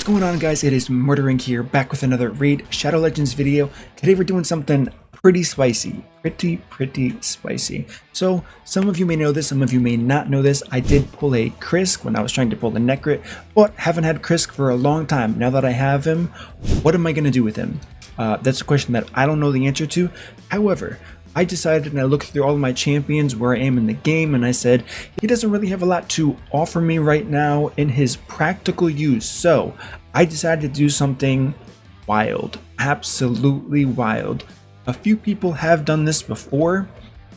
going on, guys? It is Murdering here, back with another Raid Shadow Legends video. Today we're doing something pretty spicy. Pretty spicy. So some of you may know this, some of you may not know this. I did pull a Krisk when I was trying to pull the Necrit, but haven't had Krisk for a long time. Now that I have him, what am I going to do with him? That's a question that I don't know the answer to. However, I decided and I looked through all of my champions where I am in the game, and I said he doesn't really have a lot to offer me right now in his practical use. So I decided to do something wild, absolutely wild. A few people have done this before,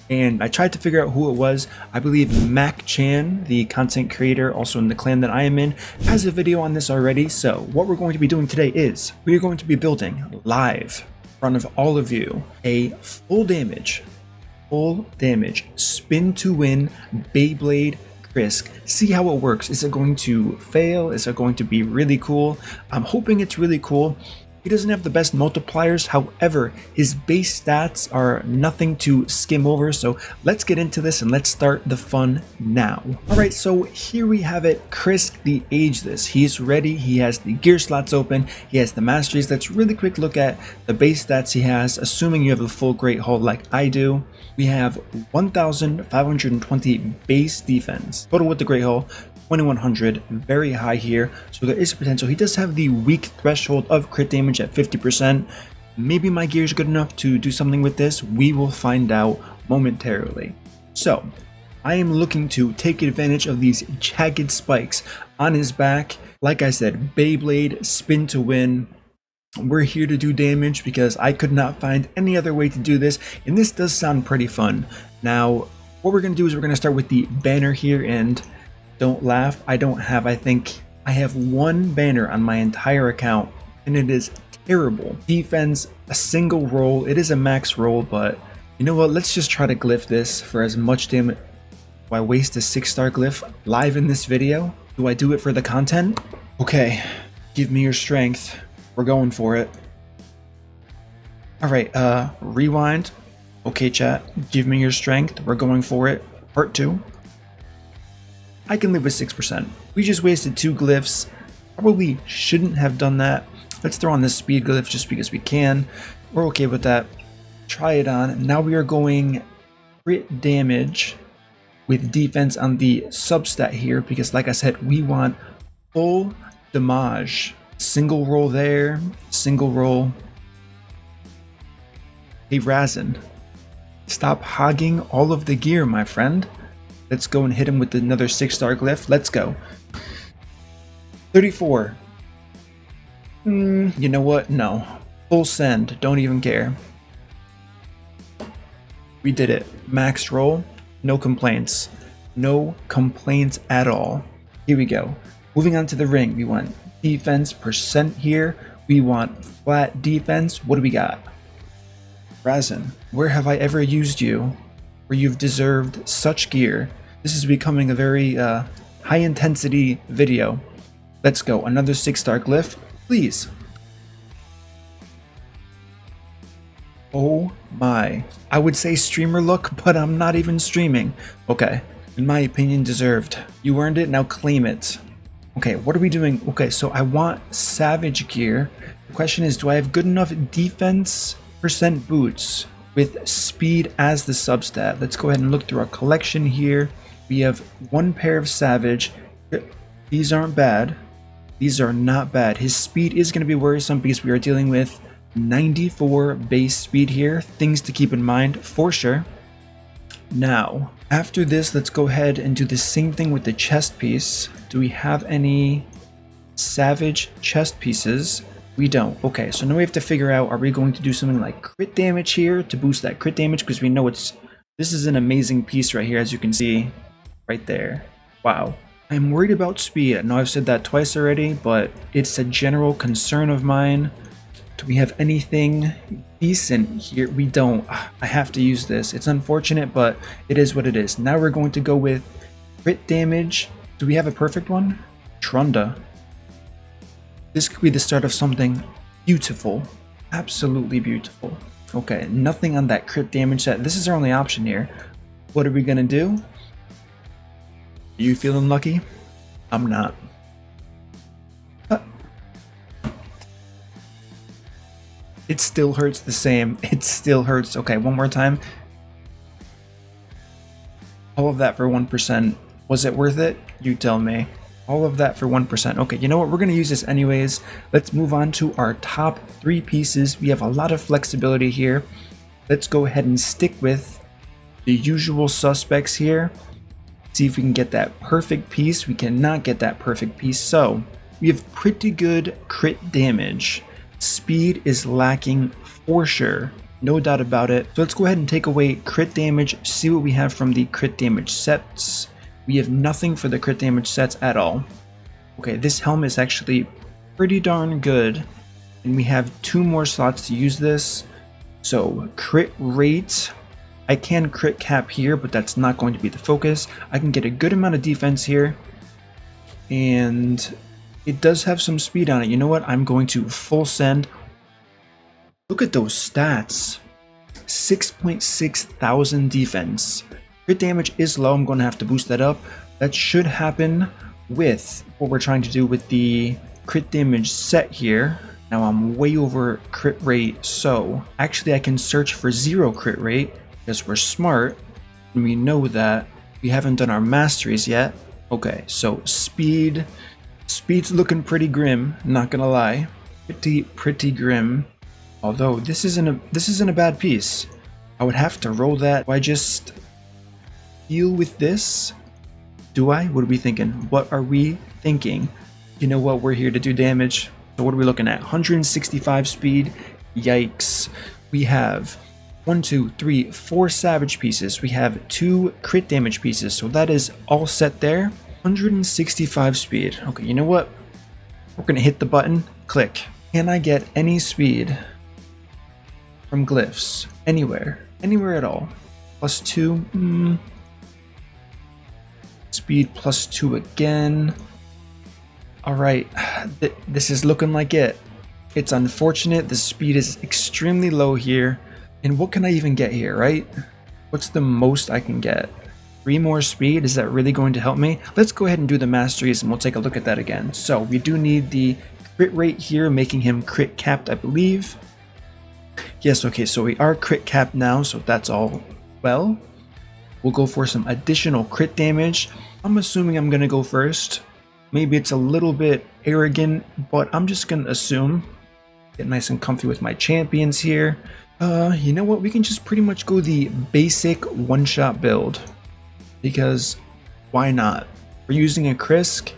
and I tried to figure out who it was. I believe Mac Chan, the content creator also in the clan that I am in, has a video on this already. So what we're going to be doing today is we are going to be building live in front of all of you a full damage spin to win Beyblade Krisk. See how it works. Is it going to fail? Is it going to be really cool? I'm hoping it's really cool. He doesn't have the best multipliers, however, his base stats are nothing to skim over, so let's get into this and let's start the fun now. Alright, so here we have it, Krisk the Ageless. He's ready, he has the gear slots open, he has the Masteries. Let's really quick look at the base stats he has, assuming you have a full Great Hull like I do. We have 1,520 base defense, total with the Great Hull, 2100, very high here, so there is potential. He does have the weak threshold of crit damage at 50%. Maybe my gear is good enough to do something with this. We will find out momentarily. So I am looking to take advantage of these jagged spikes on his back. Like I said, Beyblade, spin to win. We're here to do damage because I could not find any other way to do this, and this does sound pretty fun. Now what we're going to do is we're going to start with the banner here, and don't laugh, I think I have one banner on my entire account, and it is terrible. Defense, a single roll. It is a max roll, but you know what? Let's just try to glyph this for as much damage. Do I waste a 6-star glyph live in this video? Do I do it for the content? Okay, give me your strength. We're going for it. Alright, rewind. Okay, chat, give me your strength. We're going for it. Part 2. I can live with 6%. We just wasted 2 glyphs. Probably shouldn't have done that. Let's throw on this speed glyph just because we can. We're okay with that. Try it on. Now we are going crit damage with defense on the substat here because, like I said, we want full damage. Single roll there, single roll. Hey Razin, stop hogging all of the gear, my friend. Let's go and hit him with another 6-star glyph. Let's go. 34. You know what? No. Full send. Don't even care. We did it. Max roll. No complaints. No complaints at all. Here we go. Moving on to the ring. We want defense percent here. We want flat defense. What do we got? Razin, where have I ever used you where you've deserved such gear? This is becoming a very high intensity video. Let's go. Another 6-star glyph, please. Oh my. I would say streamer look, but I'm not even streaming. Okay. In my opinion, deserved. You earned it, now claim it. Okay, what are we doing? Okay, so I want savage gear. The question is, do I have good enough defense percent boots with speed as the substat? Let's go ahead and look through our collection here. We have 1 pair of savage. These aren't bad. These are not bad. His speed is going to be worrisome because we are dealing with 94 base speed here. Things to keep in mind for sure. Now, after this, let's go ahead and do the same thing with the chest piece. Do we have any savage chest pieces? We don't. Okay, so now we have to figure out, are we going to do something like crit damage here to boost that crit damage? Because we know this is an amazing piece right here, as you can see right there. Wow. I'm worried about speed. I know I've said that twice already, but it's a general concern of mine. Do we have anything decent here? We don't. I have to use this. It's unfortunate, but it is what it is. Now we're going to go with crit damage. Do we have a perfect one? Trunda. This could be the start of something beautiful. Absolutely beautiful. Okay, nothing on that crit damage set. This is our only option here. What are we gonna do? You feeling lucky? I'm not. It still hurts the same. It still hurts. Okay, one more time. All of that for 1%. Was it worth it? You tell me. All of that for 1%. Okay, you know what? We're going to use this anyways. Let's move on to our top 3 pieces. We have a lot of flexibility here. Let's go ahead and stick with the usual suspects here. See if we can get that perfect piece. We cannot get that perfect piece. So we have pretty good crit damage. Speed is lacking for sure. No doubt about it. So let's go ahead and take away crit damage, see what we have from the crit damage sets. We have nothing for the crit damage sets at all. Okay, this helm is actually pretty darn good. And we have 2 more slots to use this. So crit rate, I can crit cap here, but that's not going to be the focus. I can get a good amount of defense here. And it does have some speed on it. You know what? I'm going to full send. Look at those stats. 6.6 thousand defense. Crit damage is low. I'm going to have to boost that up. That should happen with what we're trying to do with the crit damage set here. Now I'm way over crit rate. So actually I can search for 0 crit rate because we're smart. And we know that we haven't done our masteries yet. Okay, so speed's looking pretty grim. Not going to lie. Pretty grim. Although this isn't a bad piece. I would have to roll that. Do I just deal with this? Do I? What are we thinking? What are we thinking? You know what? We're here to do damage. So what are we looking at? 165 speed. Yikes. We have 1, 2, 3, 4 savage pieces. We have 2 crit damage pieces. So that is all set there. 165 speed. Okay, you know what? We're going to hit the button. Click. Can I get any speed from glyphs? Anywhere at all. +2. Speed +2 again. Alright, this is looking like it. It's unfortunate, the speed is extremely low here. And what can I even get here, right? What's the most I can get? 3 more speed, is that really going to help me? Let's go ahead and do the masteries and we'll take a look at that again. So we do need the crit rate here, making him crit capped, I believe. Yes, okay, so we are crit capped now, so that's all well. We'll go for some additional crit damage. I'm assuming I'm going to go first. Maybe it's a little bit arrogant, but I'm just going to assume. Get nice and comfy with my champions here. You know what? We can just pretty much go the basic one-shot build. Because why not? We're using a Krisk.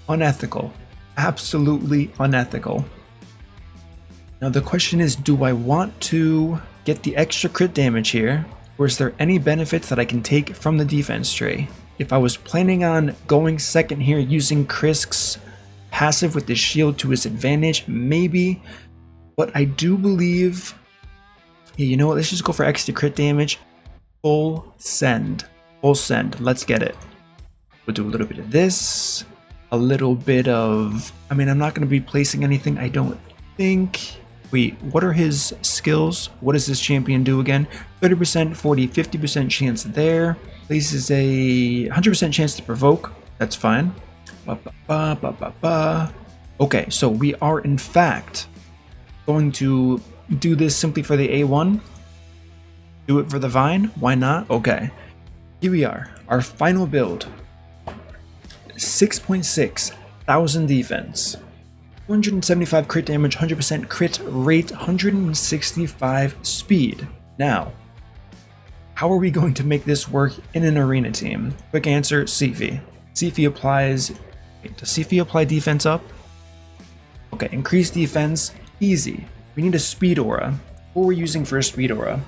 Unethical. Absolutely unethical. Now the question is, do I want to get the extra crit damage here? Or is there any benefits that I can take from the defense tree? If I was planning on going second here using Krisk's passive with the shield to his advantage, maybe. But I do believe... Yeah, you know what? Let's just go for extra crit damage. Full send. Full send. Let's get it. We'll do a little bit of this. A little bit of... I mean, I'm not going to be placing anything, I don't think... Wait, what are his skills? What does this champion do again? 30%, 40, 50% chance there. Places a 100% chance to provoke. That's fine. Okay, so we are in fact going to do this simply for the A1. Do it for the Vine. Why not? Okay. Here we are. Our final build. 6.6 thousand defense. 275 crit damage, 100% crit rate, 165 speed. Now, how are we going to make this work in an arena team? Quick answer, siphi. Siphi applies... Wait, does siphi apply defense up? Okay, increase defense, easy. We need a speed aura. What are we using for a speed aura?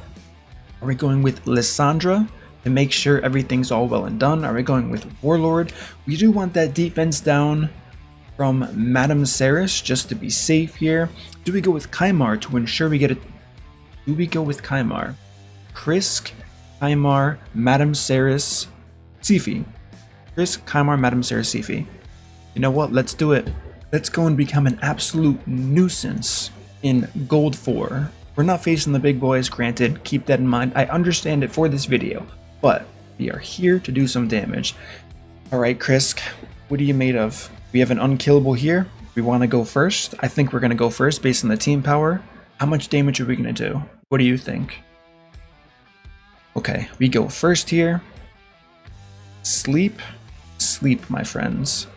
Are we going with Lysandra to make sure everything's all well and done? Are we going with Warlord? We do want that defense down from Masteries just to be safe here. Do we go with Kymar to ensure we get it? Do we go with Kymar? Krisk, Kymar, Masteries, siphi. Krisk, Kymar, Masteries, siphi. You know what? Let's do it. Let's go and become an absolute nuisance in Gold 4. We're not facing the big boys, granted. Keep that in mind. I understand it for this video, but we are here to do some damage. Alright, Krisk, what are you made of? We have an unkillable here. We want to go first. I think we're going to go first based on the team power. How much damage are we gonna do? What do you think? Okay, we go first here. Sleep. Sleep, my friends.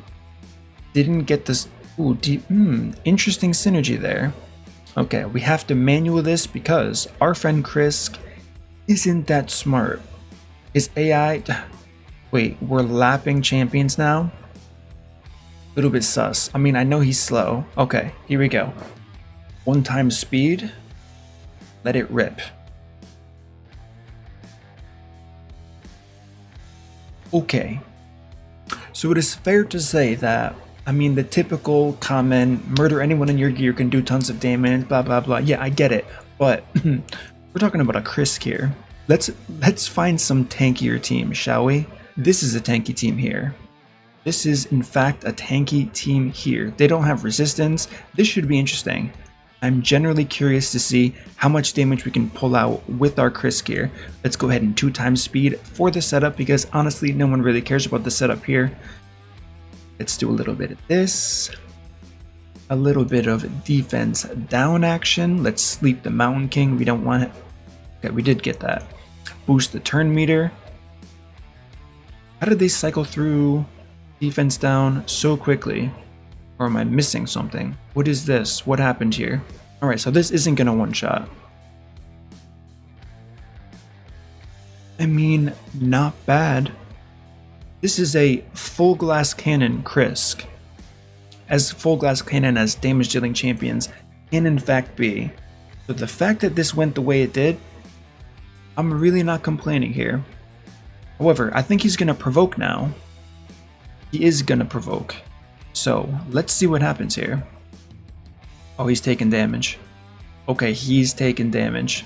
Didn't get this. Ooh, interesting synergy there. Okay, we have to manual this because our friend Krisk isn't that smart. His AI... Wait, we're lapping champions now? A little bit sus. I mean, I know he's slow. Okay, here we go. 1 time speed. Let it rip. Okay. So it is fair to say that, I mean, the typical comment, murder anyone in your gear can do tons of damage, blah, blah, blah. Yeah, I get it. But we're talking about a Krisk here. Let's find some tankier team, shall we? This is a tanky team here. This is, in fact, a tanky team here. They don't have resistance. This should be interesting. I'm generally curious to see how much damage we can pull out with our Krisk here. Let's go ahead and 2 times speed for the setup because honestly, no one really cares about the setup here. Let's do a little bit of this. A little bit of defense down action. Let's sleep the Mountain King. We don't want it. Okay, we did get that. Boost the turn meter. How did they cycle through defense down so quickly? Or am I missing something? What is this? What happened here? Alright, so this isn't gonna one-shot. I mean, not bad. This is a full glass cannon Krisk. As full glass cannon as damage dealing champions can in fact be. So the fact that this went the way it did, I'm really not complaining here. However, I think he's gonna provoke now. He is gonna provoke. So, let's see what happens here. Oh, he's taking damage. Okay, he's taking damage.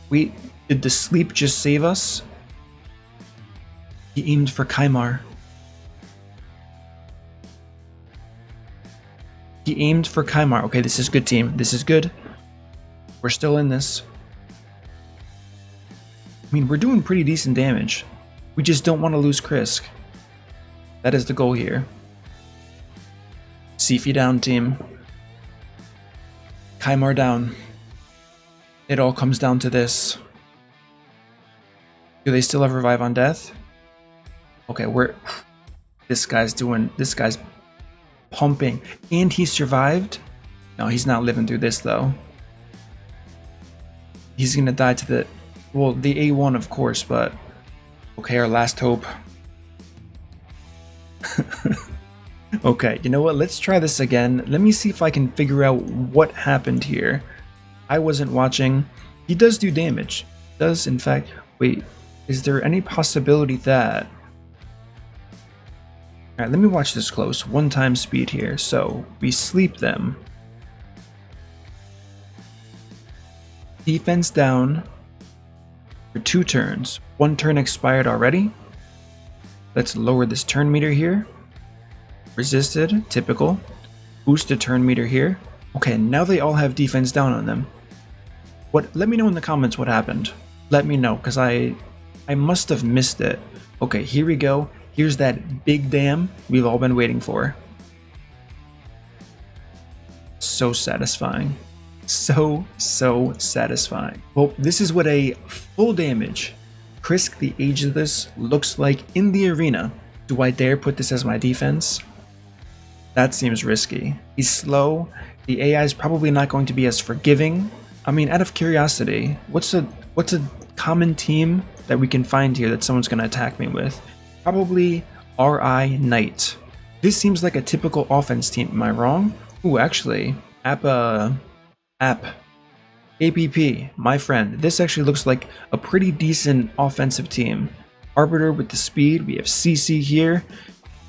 Wait, did the sleep just save us? He aimed for Kymar. He aimed for Kymar. Okay, this is good, team. This is good. We're still in this. I mean, we're doing pretty decent damage. We just don't want to lose Krisk. That is the goal here. Siphi down, team. Kymar down. It all comes down to this. Do they still have revive on death? Okay, this guy's pumping. And he survived? No, he's not living through this though. He's gonna die to the A1 of course, but okay, our last hope. Okay, you know what? Let's try this again. Let me see if I can figure out what happened here. I wasn't watching. He does do damage. Does, in fact... Wait, is there any possibility that... Alright, let me watch this close. 1 time speed here. So, we sleep them. Defense down for 2 turns. 1 turn expired already. Let's lower this turn meter here. Resisted, typical. Boost the turn meter here. Okay, now they all have defense down on them. Let me know in the comments what happened. Let me know, because I must have missed it. Okay, here we go. Here's that big dam we've all been waiting for. So satisfying. So satisfying. Well, this is what a full damage Krisk the Ageless looks like in the arena. Do I dare put this as my defense? That seems risky. He's slow. The AI is probably not going to be as forgiving. I mean, out of curiosity, what's a common team that we can find here that someone's going to attack me with? Probably RI Knight. This seems like a typical offense team. Am I wrong? Ooh, actually, APP, my friend. This actually looks like a pretty decent offensive team. Arbiter with the speed. We have CC here.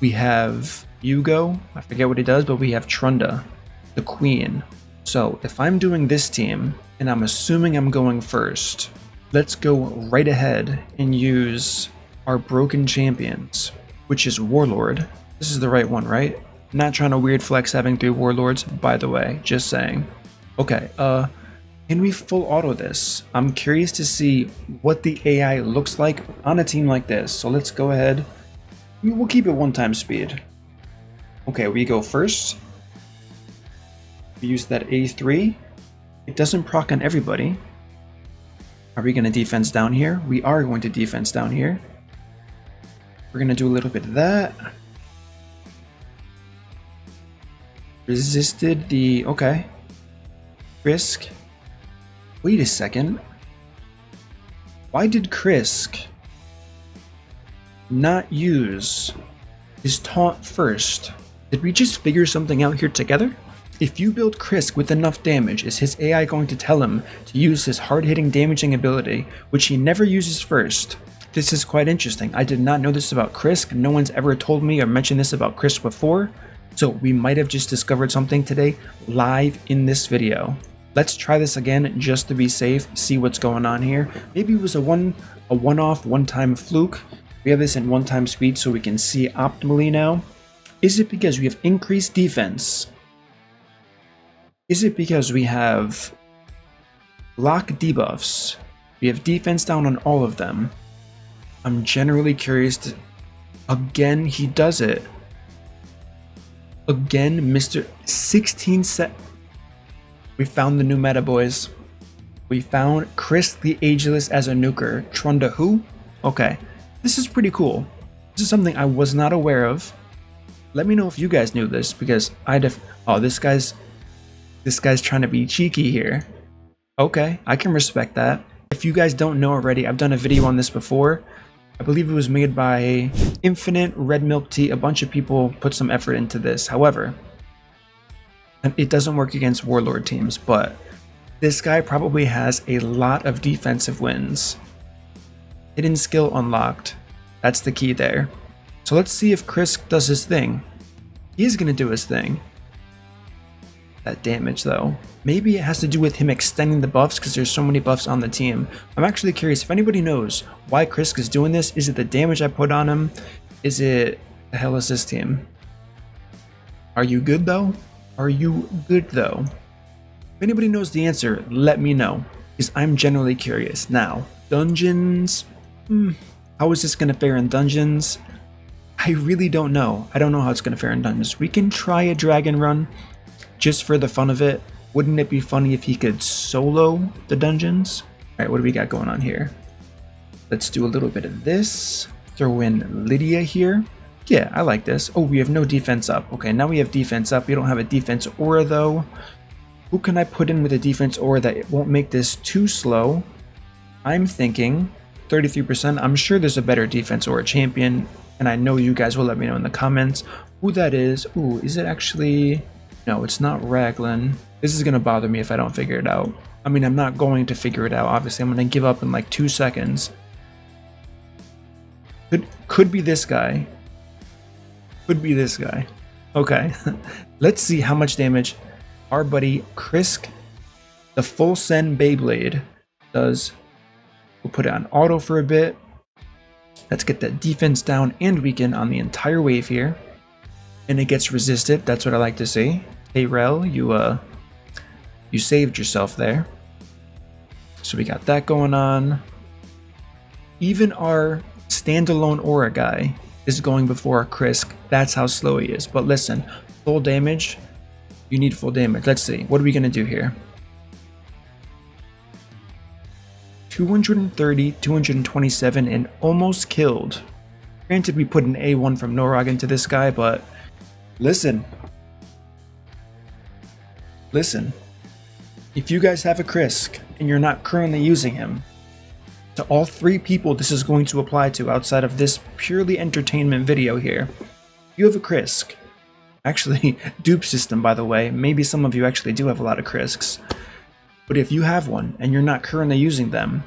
We have Hugo. I forget what he does, but we have Trunda, the queen. So if I'm doing this team, and I'm assuming I'm going first, let's go right ahead and use our broken champions, which is Warlord. This is the right one, right? Not trying to weird flex having 3 Warlords, by the way, just saying. Okay, can we full auto this? I'm curious to see what the AI looks like on a team like this. So let's go ahead. We'll keep it 1 time speed. Okay, we go first. We use that A3. It doesn't proc on everybody. Are we going to defense down here? We are going to defense down here. We're going to do a little bit of that. Resisted the... Okay. Krisk. Wait a second. Why did Krisk not use his taunt first? Did we just figure something out here together? If you build Krisk with enough damage, is his AI going to tell him to use his hard-hitting damaging ability, which he never uses first? This is quite interesting. I did not know this about Krisk. No one's ever told me or mentioned this about Krisk before, so we might have just discovered something today live in this video. Let's try this again just to be safe, see what's going on here. Maybe it was a one-off, one-time fluke. We have this in one-time speed so we can see optimally now. Is it because we have increased defense? Is it because we have block debuffs? We have defense down on all of them. I'm generally curious to... Again, he does it. Again, Mr. 16 set. We found the new meta, boys. We found Krisk the Ageless as a nuker. Trunda who? Okay. This is pretty cool. This is something I was not aware of. Let me know if you guys knew this, because oh, this guy's trying to be cheeky here. Okay, I can respect that. If you guys don't know already, I've done a video on this before. I believe it was made by Infinite, Red Milk Tea. A bunch of people put some effort into this. However, it doesn't work against Warlord teams, but this guy probably has a lot of defensive wins. Hidden skill unlocked. That's the key there. So let's see if Krisk does his thing. He's gonna do his thing. That damage though. Maybe it has to do with him extending the buffs because there's so many buffs on the team. I'm actually curious if anybody knows why Krisk is doing this. Is it the damage I put on him? Is it... The hell is this team? Are you good though? Are you good though? If anybody knows the answer, let me know, because I'm generally curious. Now, dungeons... How is this gonna fare in dungeons? I really don't know. I don't know how it's gonna fare in dungeons. We can try a dragon run, just for the fun of it. Wouldn't it be funny if he could solo the dungeons? Alright, what do we got going on here? Let's do a little bit of this. Throw in Lydia here. Yeah, I like this. Oh, we have no defense up. Okay, now we have defense up. We don't have a defense aura though. Who can I put in with a defense aura that it won't make this too slow? I'm thinking 33%. I'm sure there's a better defense aura champion, and I know you guys will let me know in the comments who that is. Ooh, is it actually... No, it's not Raglan. This is gonna bother me if I don't figure it out. I mean, I'm not going to figure it out. Obviously, I'm gonna give up in like 2 seconds. Could be this guy. Could be this guy. Okay, let's see how much damage our buddy Krisk, the full send Beyblade, does. We'll put it on auto for a bit. Let's get that defense down and weaken on the entire wave here. And it gets resisted. That's what I like to see. Hey Rel, you saved yourself there. So we got that going on. Even our standalone aura guy is going before our Krisk. That's how slow he is. But listen, full damage. You need full damage. Let's see. What are we gonna do here? 230, 227, and almost killed. Granted, we put an A1 from Norog into this guy, but listen. If you guys have a Krisk and you're not currently using him, to all 3 people this is going to apply to outside of this purely entertainment video here. You have a Krisk. Actually, dupe system, by the way. Maybe some of you actually do have a lot of Krisks. But if you have one and you're not currently using them,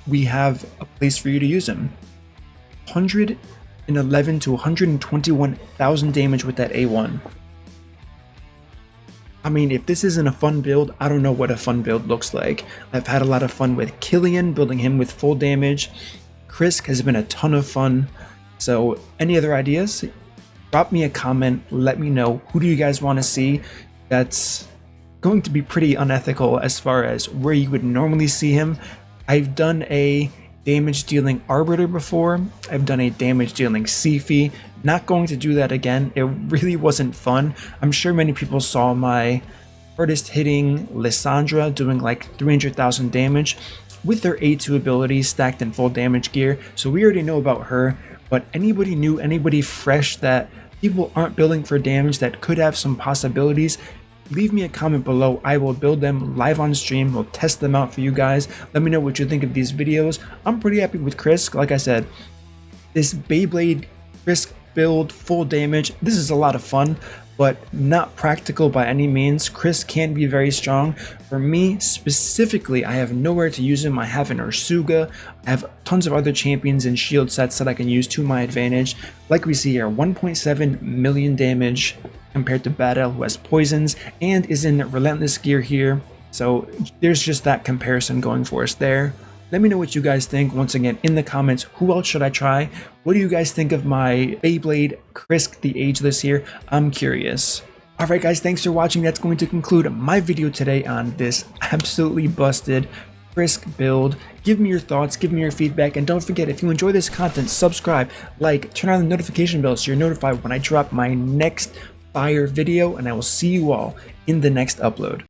we have a place for you to use them. 111 to 121,000 damage with that A1. I mean, if this isn't a fun build, I don't know what a fun build looks like. I've had a lot of fun with Killian, building him with full damage. Krisk has been a ton of fun. So any other ideas? Drop me a comment, let me know. Who do you guys want to see? That's going to be pretty unethical as far as where you would normally see him. I've done a damage dealing Arbiter before. I've done a damage dealing Siphi. Not going to do that again. It really wasn't fun. I'm sure many people saw my hardest hitting Lysandra doing like 300,000 damage with their A2 ability stacked in full damage gear. So we already know about her, but anybody new, anybody fresh that people aren't building for damage that could have some possibilities, leave me a comment below. I will build them live on stream. We'll test them out for you guys. Let me know what you think of these videos. I'm pretty happy with Krisk. Like I said, this Beyblade Krisk build, full damage, this is a lot of fun, but not practical by any means. Krisk can be very strong. For me specifically, I have nowhere to use him. I have an Ursuga. I have tons of other champions and shield sets that I can use to my advantage. Like we see here, 1.7 million damage compared to Battle, who has poisons and is in relentless gear here. So there's just that comparison going for us there. Let me know what you guys think. Once again, in the comments, who else should I try? What do you guys think of my Beyblade Krisk the Ageless here? I'm curious. Alright guys, thanks for watching. That's going to conclude my video today on this absolutely busted Krisk build. Give me your thoughts, give me your feedback, and don't forget, if you enjoy this content, subscribe, like, turn on the notification bell so you're notified when I drop my next fire video, and I will see you all in the next upload.